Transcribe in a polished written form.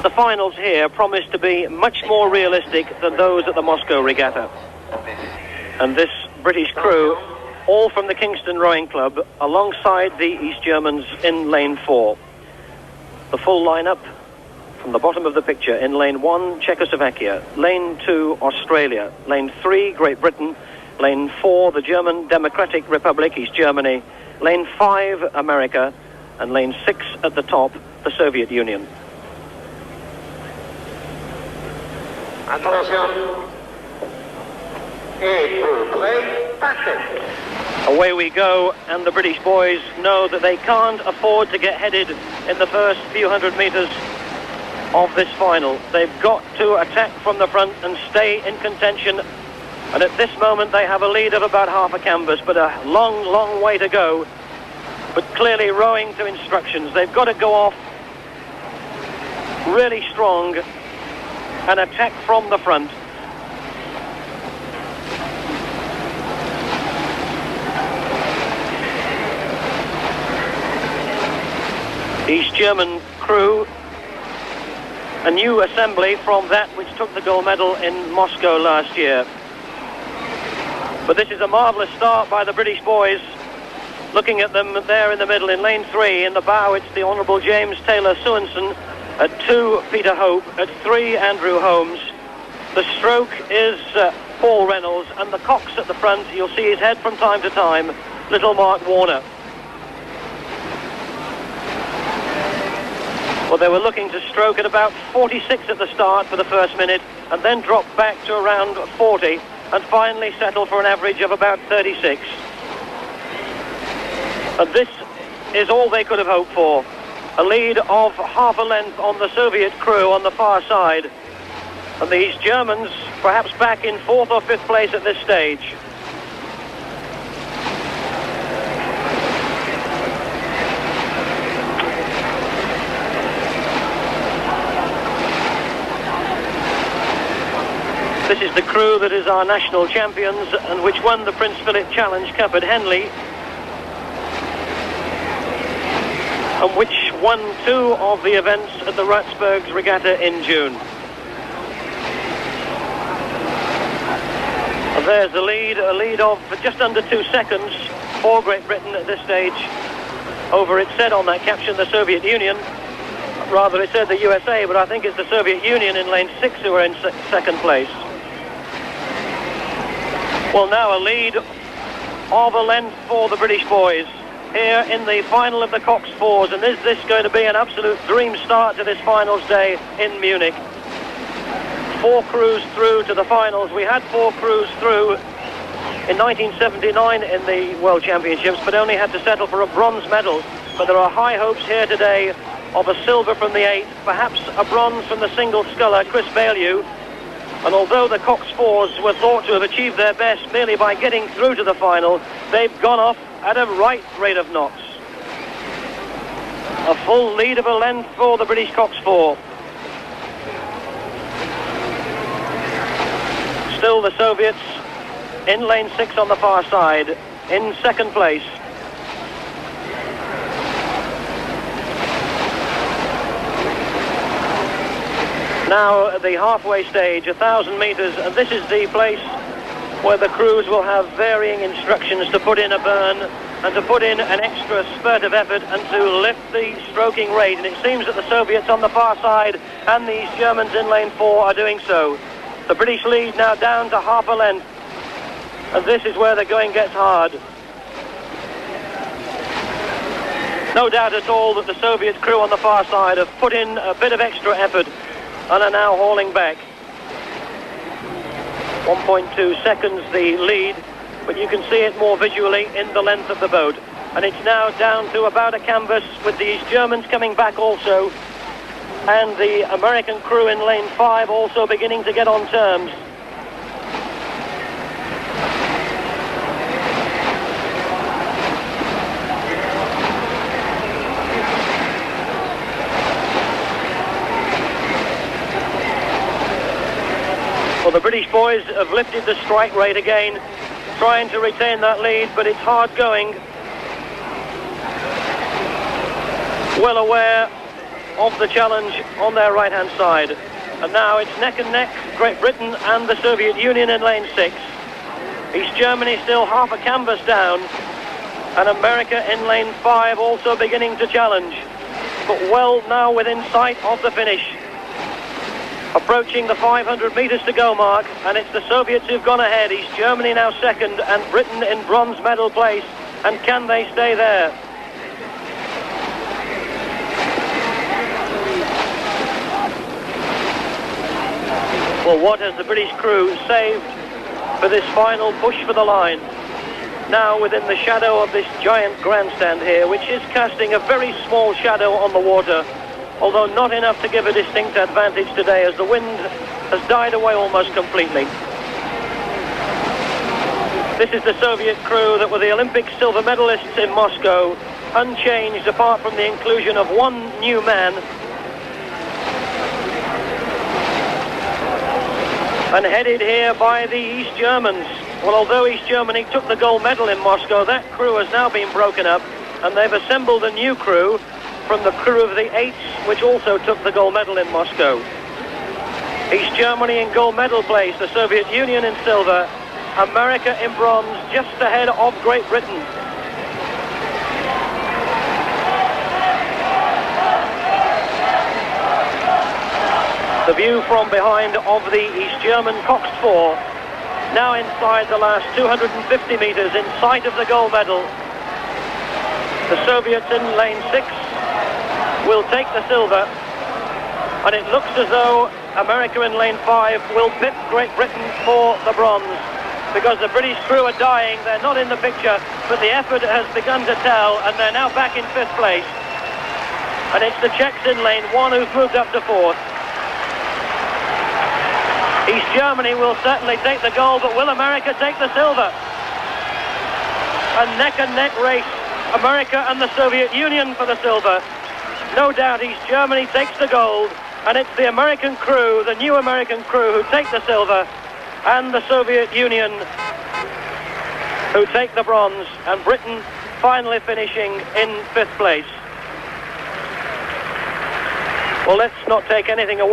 The finals here promise to be much more realistic than those at the Moscow regatta. And this British crew, all from the Kingston Rowing Club, alongside the East Germans in lane 4. The full lineup from the bottom of the picture: in lane 1, Czechoslovakia; lane 2, Australia; lane 3, Great Britain; lane 4, the German Democratic Republic, East Germany; lane 5, America; and lane 6 at the top, the Soviet Union. Away we go, and the British boys know that they can't afford to get headed in the first few hundred metres of this final. They've got to attack from the front and stay in contention, and at this moment they have a lead of about half a canvas, but a long, long way to go. But clearly rowing to instructions. They've got to go off really strong and attack from the front. East German crew, a new assembly from that which took the gold medal in Moscow last year. But this is a marvellous start by the British boys. Looking at them there in the middle, in lane 3, in the bow, it's the Honourable James Taylor Suenson. At 2, Peter Hope. At 3, Andrew Holmes. The stroke is Paul Reynolds, and the cox at the front, you'll see his head from time to time, little Mark Warner. Well, they were looking to stroke at about 46 at the start for the first minute, and then drop back to around 40, and finally settle for an average of about 36. And this is all they could have hoped for. A lead of half a length on the Soviet crew on the far side. And the East Germans perhaps back in 4th or 5th place at this stage. This is the crew that is our national champions and which won the Prince Philip Challenge Cup at Henley, and which won 2 of the events at the Ratsburgs Regatta in June. And there's the lead, a lead of just under 2 seconds for Great Britain at this stage over, it said on that caption, the Soviet Union. Rather, it said the USA, but I think it's the Soviet Union in lane 6 who are in second place. Well, now a lead of a length for the British boys here in the final of the Cox Fours, and is this going to be an absolute dream start to this finals day in Munich? 4 crews through to the finals. We had 4 crews through in 1979 in the World Championships, but only had to settle for a bronze medal. But there are high hopes here today of a silver from the 8, perhaps a bronze from the single sculler, Chris Baillieu. And although the Cox Fours were thought to have achieved their best merely by getting through to the final, they've gone off at a right rate of knots. A full lead of a length for the British Cox Four. Still the Soviets in lane 6 on the far side, in second place. Now at the halfway stage, 1,000 metres, and this is the place where the crews will have varying instructions to put in a burn and to put in an extra spurt of effort and to lift the stroking rate. And it seems that the Soviets on the far side and these Germans in lane 4 are doing so. The British lead now down to half a length, and this is where the going gets hard. No doubt at all that the Soviet crew on the far side have put in a bit of extra effort and are now hauling back. 1.2 seconds the lead, but you can see it more visually in the length of the boat. And it's now down to about a canvas, with these Germans coming back also, and the American crew in lane 5 also beginning to get on terms. Well, the British boys have lifted the strike rate again, trying to retain that lead, but it's hard going. Well aware of the challenge on their right-hand side. And now it's neck and neck, Great Britain and the Soviet Union in lane 6. East Germany still half a canvas down, and America in lane 5 also beginning to challenge, but well now within sight of the finish. Approaching the 500 metres to go mark, and it's the Soviets who've gone ahead. East Germany now second, and Britain in bronze medal place. And can they stay there? Well, what has the British crew saved for this final push for the line? Now within the shadow of this giant grandstand here, which is casting a very small shadow on the water, although not enough to give a distinct advantage today, as the wind has died away almost completely. This is the Soviet crew that were the Olympic silver medalists in Moscow, unchanged apart from the inclusion of one new man. And headed here by the East Germans. Well, although East Germany took the gold medal in Moscow, that crew has now been broken up, and they've assembled a new crew from the crew of the Eights, which also took the gold medal in Moscow. East Germany in gold medal place, the Soviet Union in silver, America in bronze, just ahead of Great Britain. The view from behind of the East German Coxed 4, now inside the last 250 metres, in sight of the gold medal. The Soviets in lane 6 will take the silver, and it looks as though America in lane 5 will pip Great Britain for the bronze, because the British crew are dying. They're not in the picture, but the effort has begun to tell, and they're now back in 5th place. And it's the Czechs in lane 1 who've moved up to 4th. East Germany will certainly take the gold, but will America take the silver? A neck-and-neck race, America and the Soviet Union for the silver. No doubt East Germany takes the gold, and it's the American crew, the new American crew, who take the silver, and the Soviet Union who take the bronze, and Britain finally finishing in 5th place. Well, let's not take anything away.